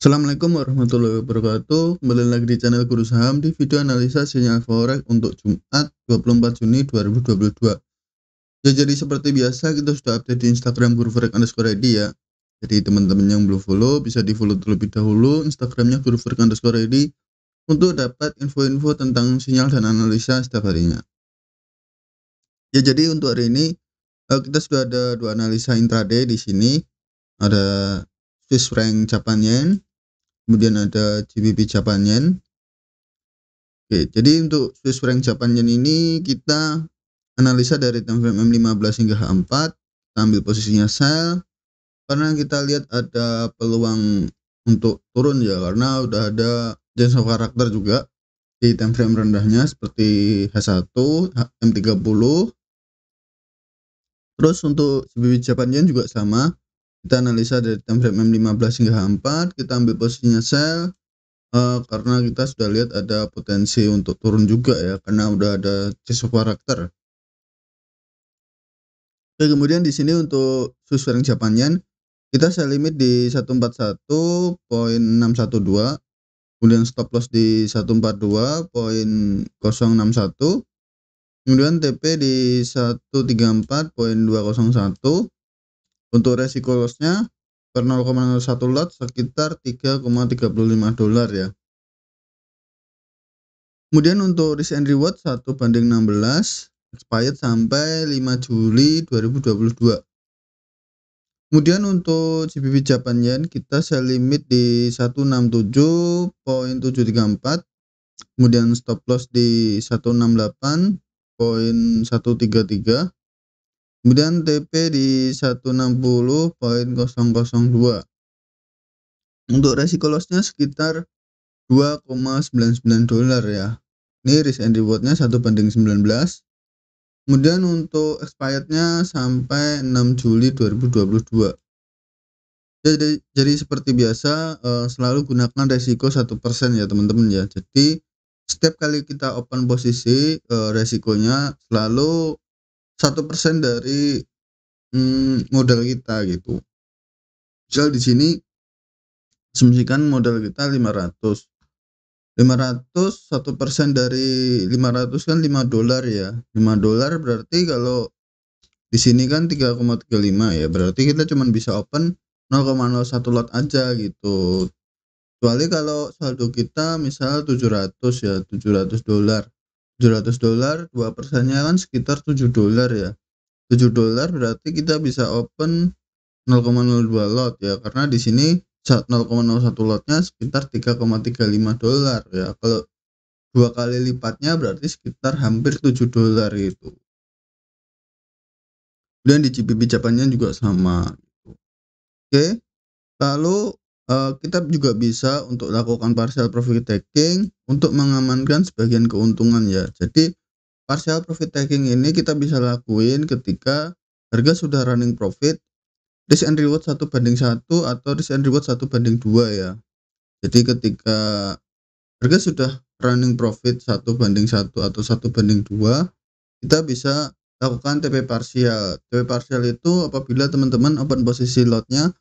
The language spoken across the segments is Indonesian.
Assalamualaikum warahmatullahi wabarakatuh. Kembali lagi di channel Guru Saham di video analisa sinyal forex untuk Jumat 24 Juni 2022. Ya, jadi seperti biasa kita sudah update di Instagram guruforex_id ya. Jadi teman-teman yang belum follow bisa di follow terlebih dahulu Instagramnya guruforex_id untuk dapat info-info tentang sinyal dan analisa setiap harinya. Ya, jadi untuk hari ini kita sudah ada dua analisa intraday di sini. Ada Swiss franc Japan yen, kemudian ada GBP Japan yen. Oke, jadi untuk Swiss franc Japan yen ini kita analisa dari time frame M15 hingga H4, kita ambil posisinya sell karena kita lihat ada peluang untuk turun ya, karena udah ada change of karakter juga di time frame rendahnya seperti H1, M30. Terus untuk GBP Japan yen juga sama, kita analisa dari time frame M15 hingga H4, kita ambil posisinya sell. Karena kita sudah lihat ada potensi untuk turun juga ya, karena udah ada change of karakter. Oke, kemudian di sini untuk Swiss franc Japan yen kita sell limit di 141.612, kemudian stop loss di 142.061, kemudian TP di 134.201. Untuk resiko lossnya per 0,01 lot sekitar $3,35 ya. Kemudian untuk risk and reward 1/16 expired sampai 5 Juli 2022. Kemudian untuk GBP Japan yen kita sell limit di 167.734, kemudian stop loss di 168.133, kemudian TP di 160.002. Untuk resiko lossnya sekitar $2,99 ya. Ini risk and rewardnya 1/19. Kemudian untuk expirednya sampai 6 Juli 2022. Jadi seperti biasa selalu gunakan resiko 1% ya teman-teman ya. Jadi setiap kali kita open posisi resikonya selalu 1% dari modal kita gitu. Misal di sini asumsikan modal kita 500, 1% dari 500 kan $5 ya. $5 berarti kalau di sini kan 3,35 ya. Berarti kita cuma bisa open 0,01 lot aja gitu. Kecuali kalau saldo kita misal 700 ya, $700. $700 2%-nya kan sekitar $7 ya. $7 berarti kita bisa open 0,02 lot ya, karena di sini 0,01 lotnya sekitar $3,35 ya. Kalau 2 kali lipatnya berarti sekitar hampir $7 gitu. Dan di GBP Japan yen juga sama gitu. Oke, lalu kita juga bisa untuk lakukan partial profit taking untuk mengamankan sebagian keuntungan ya. Jadi partial profit taking ini kita bisa lakuin ketika harga sudah running profit, risk and reward 1/1 atau risk and reward 1/2 ya. Jadi ketika harga sudah running profit 1/1 atau 1/2, kita bisa lakukan TP parsial. TP parsial itu apabila teman-teman open posisi lotnya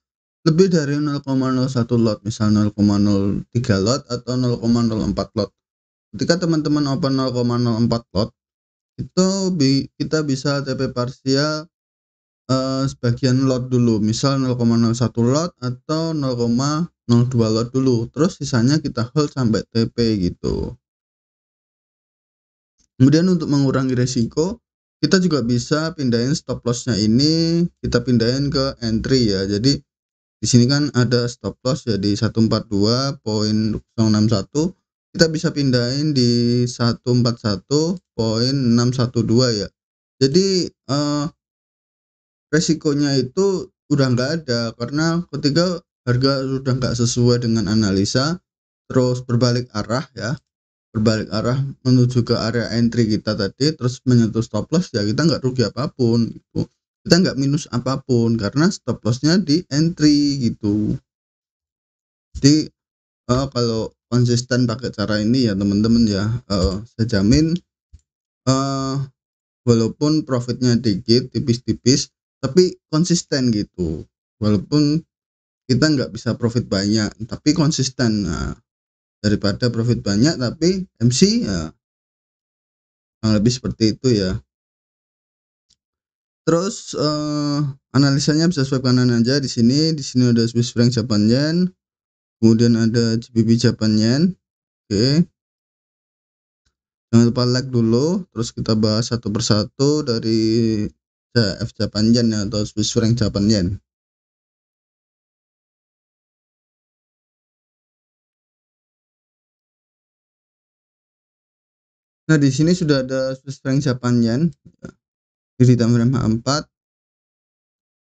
lebih dari 0,01 lot, misal 0,03 lot atau 0,04 lot. Ketika teman-teman open 0,04 lot, itu kita bisa TP parsial sebagian lot dulu, misal 0,01 lot atau 0,02 lot dulu, terus sisanya kita hold sampai TP gitu. Kemudian untuk mengurangi resiko, kita juga bisa pindahin stop lossnya ini, kita pindahin ke entry ya. Jadi di sini kan ada stop loss ya di 142.061, kita bisa pindahin di 141.612 ya. Jadi resikonya itu udah nggak ada, karena ketika harga sudah nggak sesuai dengan analisa terus berbalik arah ya, berbalik arah menuju ke area entry kita tadi terus menyentuh stop loss ya, kita nggak rugi apapun gitu, kita nggak minus apapun karena stop lossnya di entry gitu. Jadi kalau konsisten pakai cara ini ya teman-teman ya, saya jamin walaupun profitnya dikit tipis-tipis tapi konsisten gitu, walaupun kita nggak bisa profit banyak tapi konsisten. Nah, daripada profit banyak tapi MC ya kurang lebih seperti itu ya. Terus analisanya bisa swipe kanan aja di sini. Di sini ada Swiss franc Japan yen, kemudian ada GBP Japan yen. Oke. Jangan lupa like dulu, terus kita bahas satu persatu dari CHF Japan yen ya, atau Swiss franc Japan yen. Nah, di sini sudah ada Swiss franc Japan yen di time frame H4.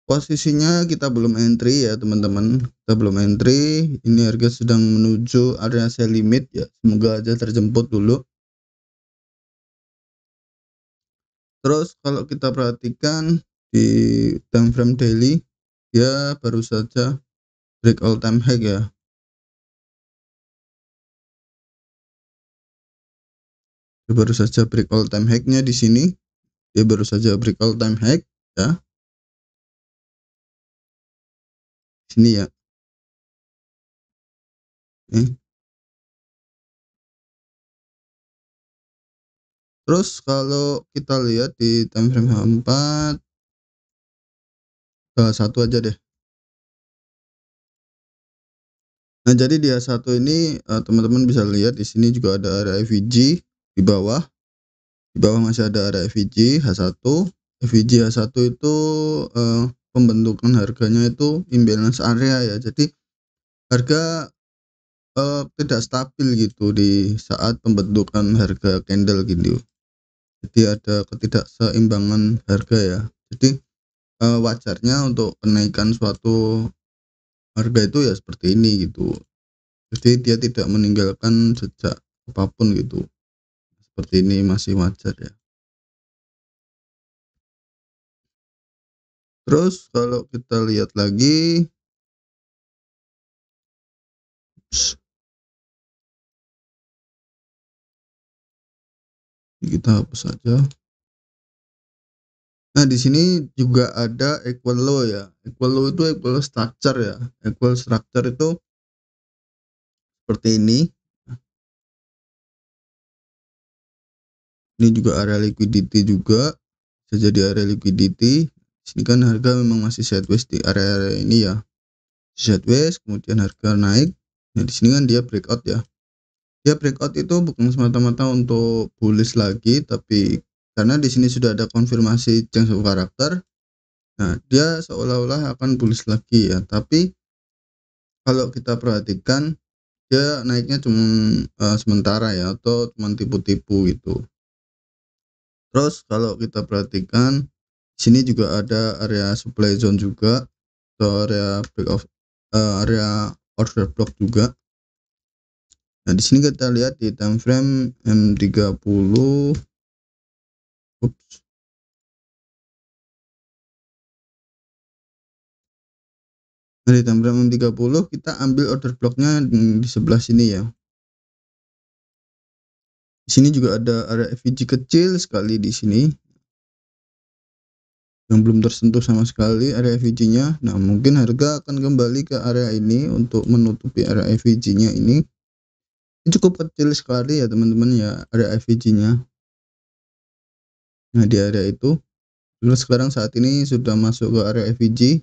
Posisinya kita belum entry ya teman-teman, kita belum entry. Ini harga sedang menuju area sell limit ya, semoga aja terjemput dulu. Terus kalau kita perhatikan di time frame daily, dia baru saja break all time high ya. Dia baru saja break all time high-nya di sini. Dia baru saja break all time high ya. Sini ya. Oke. Terus kalau kita lihat di time frame H4, satu aja deh. Nah, jadi di H1 ini teman-teman bisa lihat di sini juga ada area FVG di bawah. Di bawah masih ada area FVG H1. FVG H1 itu pembentukan harganya itu imbalance area ya. Jadi harga tidak stabil gitu di saat pembentukan harga candle gitu. Jadi ada ketidakseimbangan harga ya. Jadi wajarnya untuk kenaikan suatu harga itu ya seperti ini gitu. Jadi dia tidak meninggalkan jejak apapun gitu. Seperti ini masih wajar ya. Terus kalau kita lihat lagi, kita hapus saja. Nah, di sini juga ada equal low ya. Equal low itu equal structure ya. Equal structure itu seperti ini. Ini juga area liquidity juga. Bisa jadi area liquidity. Sini kan harga memang masih sideways di area-area ini ya. Sideways, kemudian harga naik. Nah, di sini kan dia breakout ya. Dia breakout itu bukan semata-mata untuk bullish lagi, tapi karena di sini sudah ada konfirmasi change of karakter. Nah, dia seolah-olah akan bullish lagi ya. Tapi kalau kita perhatikan dia naiknya cuma sementara ya, atau cuma tipu-tipu gitu. Terus kalau kita perhatikan sini juga ada area supply zone juga, atau area break of area order block juga. Nah, di sini kita lihat di time frame M30. Ups. Nah, di time frame M30 kita ambil order blocknya di sebelah sini ya. Di sini juga ada area FVG kecil sekali di sini yang belum tersentuh sama sekali area FVG-nya. Nah, mungkin harga akan kembali ke area ini untuk menutupi area FVG-nya ini. Ini cukup kecil sekali ya teman-teman ya, area FVG-nya. Nah, di area itu terus sekarang saat ini sudah masuk ke area FVG.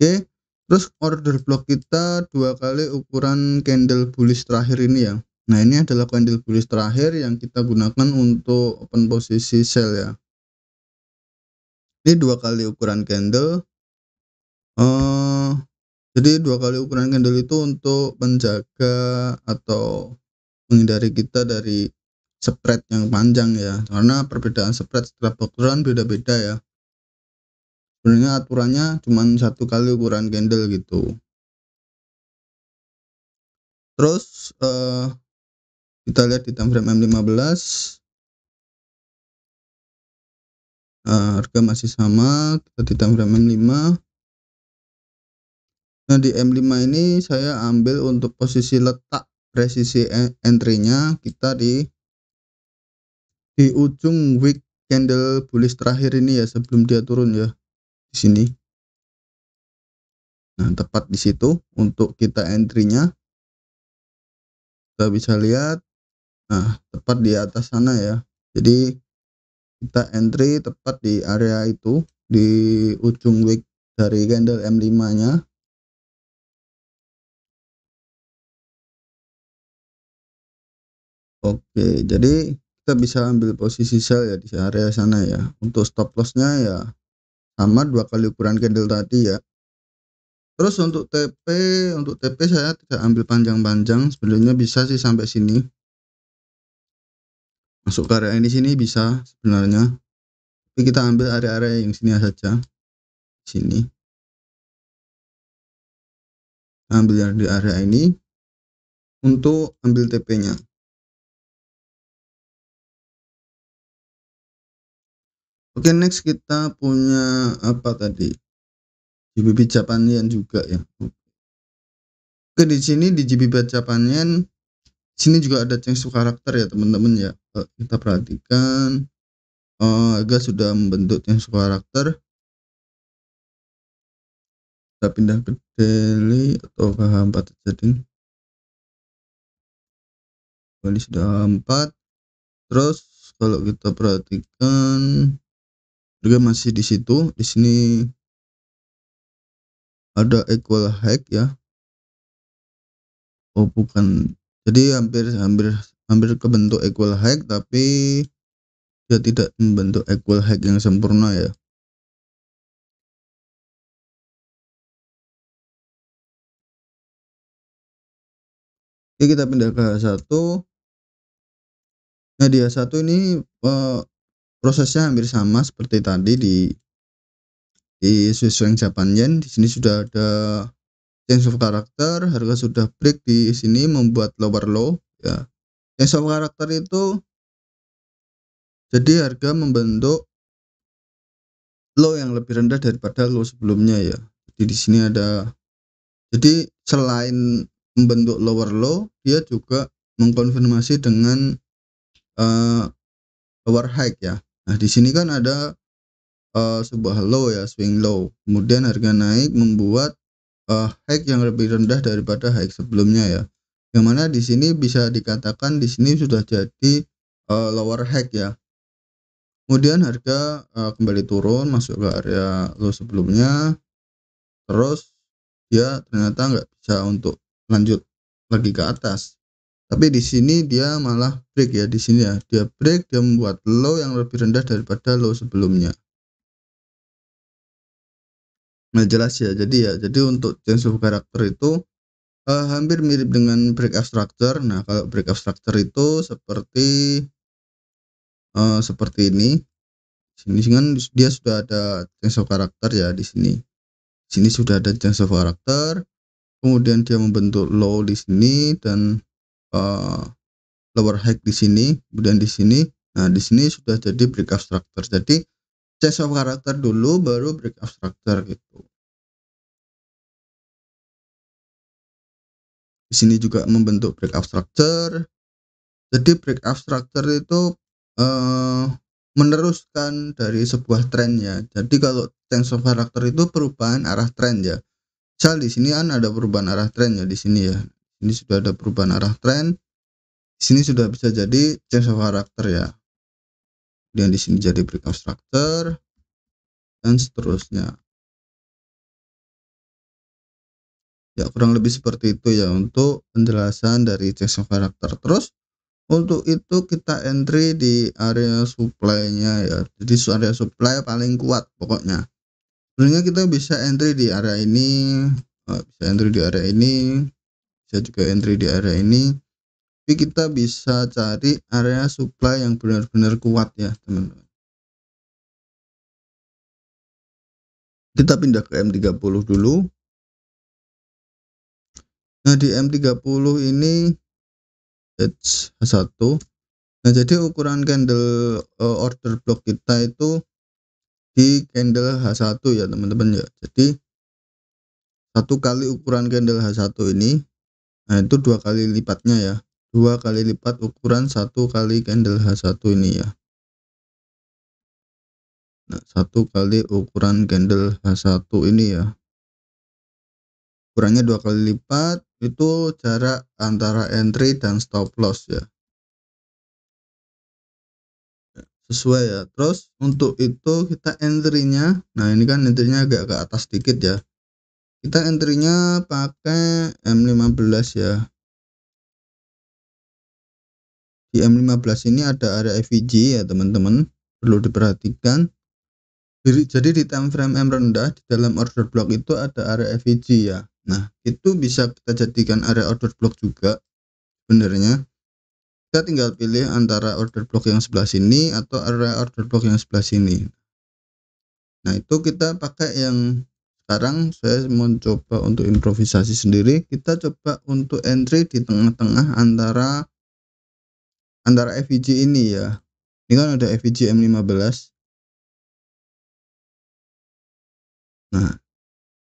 Oke, terus order block kita 2 kali ukuran candle bullish terakhir ini ya. Nah, ini adalah candle bullish terakhir yang kita gunakan untuk open posisi sell ya. Ini 2 kali ukuran candle. Jadi 2 kali ukuran candle itu untuk menjaga atau menghindari kita dari spread yang panjang ya. Karena perbedaan spread setiap ukuran beda-beda ya. Sebenarnya aturannya cuma 1 kali ukuran candle gitu. Terus kita lihat di time frame M15. Harga masih sama, kita di time frame M5. Nah, di M5 ini saya ambil untuk posisi letak presisi entry-nya kita di ujung wick candle bullish terakhir ini ya sebelum dia turun ya di sini. Nah, tepat di situ untuk kita entry-nya. Kita bisa lihat, nah tepat di atas sana ya. Jadi kita entry tepat di area itu, di ujung wick dari candle M5-nya. Oke, jadi kita bisa ambil posisi sell ya di area sana ya. Untuk stop loss-nya ya sama 2 kali ukuran candle tadi ya. Terus untuk TP saya tidak ambil panjang-panjang, sebenarnya bisa sih sampai sini. Masuk ke area ini sini bisa sebenarnya. Tapi kita ambil area-area yang sini saja. Sini. Ambil yang di area ini untuk ambil TP-nya. Oke, next kita punya apa tadi? GBP Japan Yen juga ya. Oke, di sini di GBP Japan Yen sini juga ada change of karakter ya teman-teman ya. Kita perhatikan harga sudah membentuk change of karakter. Kita pindah ke daily atau ke H4 saja. Ini sudah H4. Terus kalau kita perhatikan harga masih di situ. Di sini ada equal high ya. Oh bukan. Jadi hampir kebentuk equal high tapi dia tidak membentuk equal high yang sempurna ya. Oke, kita pindah ke H1. Nah, di H1 ini prosesnya hampir sama seperti tadi di Swiss franc Japan Yen. Di sini sudah ada change of karakter, harga sudah break di sini membuat lower low ya. Change of karakter itu jadi harga membentuk low yang lebih rendah daripada low sebelumnya ya. Jadi di sini ada, jadi selain membentuk lower low, dia juga mengkonfirmasi dengan lower high ya. Nah, di sini kan ada sebuah low ya, swing low. Kemudian harga naik membuat high yang lebih rendah daripada high sebelumnya ya. Yang mana di sini bisa dikatakan di sini sudah jadi lower high ya. Kemudian harga kembali turun masuk ke area low sebelumnya. Terus dia ternyata nggak bisa untuk lanjut lagi ke atas. Tapi di sini dia malah break ya, di sini ya. Dia break, dia membuat low yang lebih rendah daripada low sebelumnya. Nah, jelas ya. Jadi untuk change of karakter itu hampir mirip dengan breakout structure. Nah, kalau breakout structure itu seperti ini. Sini kan dia sudah ada change of karakter ya di sini. Sini sudah ada change of karakter. Kemudian dia membentuk low di sini dan lower high di sini, kemudian di sini. Nah, di sini sudah jadi breakout structure. Jadi change of karakter dulu baru breakout structure gitu. Di sini juga membentuk breakout structure. Jadi breakout structure itu meneruskan dari sebuah tren ya. Jadi kalau change of karakter itu perubahan arah tren ya. Misal di sini kan ada perubahan arah tren ya di sini ya. Ini sudah ada perubahan arah tren. Di sini sudah bisa jadi change of karakter ya. Dan di sini jadi breakout structure dan seterusnya. Ya, kurang lebih seperti itu ya untuk penjelasan dari change of karakter. Terus untuk itu kita entry di area supply-nya ya. Jadi area supply paling kuat pokoknya. Sebenarnya kita bisa entry di area ini, bisa entry di area ini, bisa juga entry di area ini. Tapi kita bisa cari area supply yang benar-benar kuat ya, teman-teman. Kita pindah ke M30 dulu. Nah, di M30 ini H1. Nah, jadi ukuran candle order block kita itu di candle H1 ya teman-teman ya. Jadi satu kali ukuran candle H1 ini, nah itu 2 kali lipatnya ya. 2 kali lipat ukuran 1 kali candle H1 ini ya. Nah, 1 kali ukuran candle H1 ini ya. Kurangnya 2 kali lipat, itu jarak antara entry dan stop loss ya. Sesuai ya. Terus untuk itu kita entry-nya, nah ini kan entry-nya agak ke atas dikit ya. Kita entry-nya pakai M15 ya. Di M15 ini ada area FVG ya teman-teman, perlu diperhatikan. Jadi di time frame M rendah di dalam order block itu ada area FVG ya. Nah, itu bisa kita jadikan area order block juga sebenarnya. Kita tinggal pilih antara order block yang sebelah sini atau area order block yang sebelah sini. Nah, itu kita pakai yang sekarang saya mau coba untuk improvisasi sendiri. Kita coba untuk entry di tengah-tengah antara FVG ini ya. Ini kan ada FVG M15. Nah,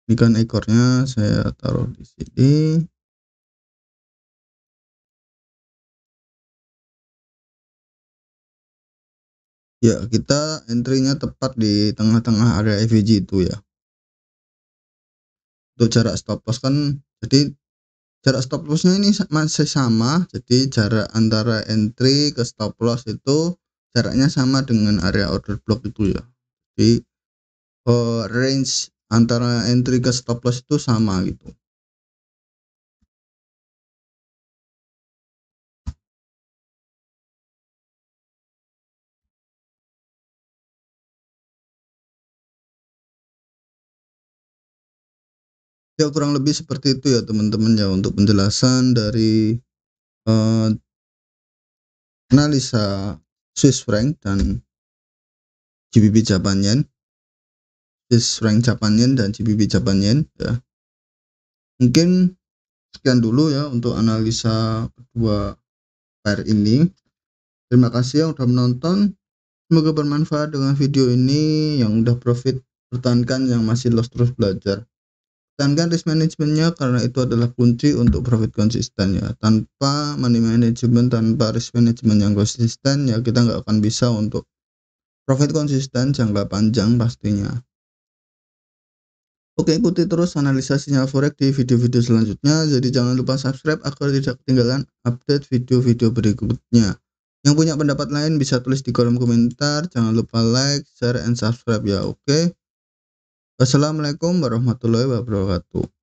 ini kan ekornya saya taruh di sini. Ya, kita entry-nya tepat di tengah-tengah area FVG itu ya. Untuk jarak stop loss kan, jadi jarak stop loss-nya ini masih sama, jadi jarak antara entry ke stop loss itu jaraknya sama dengan area order block itu ya. Jadi range antara entry ke stop loss itu sama gitu. Ya kurang lebih seperti itu ya teman-teman ya untuk penjelasan dari analisa Swiss franc dan GBP Japan Yen. Swiss franc Japan Yen dan GBP Japan Yen ya. Mungkin sekian dulu ya untuk analisa kedua pair ini. Terima kasih yang udah menonton. Semoga bermanfaat dengan video ini. Yang udah profit pertahankan, yang masih loss terus belajar. Pertahankan risk manajemennya karena itu adalah kunci untuk profit konsisten ya. Tanpa money management, tanpa risk management yang konsisten ya kita nggak akan bisa untuk profit konsisten jangka panjang pastinya. Oke, ikuti terus analisa sinyal forex di video-video selanjutnya. Jadi jangan lupa subscribe agar tidak ketinggalan update video-video berikutnya. Yang punya pendapat lain bisa tulis di kolom komentar. Jangan lupa like, share, and subscribe ya. Oke. Wassalamualaikum warahmatullahi wabarakatuh.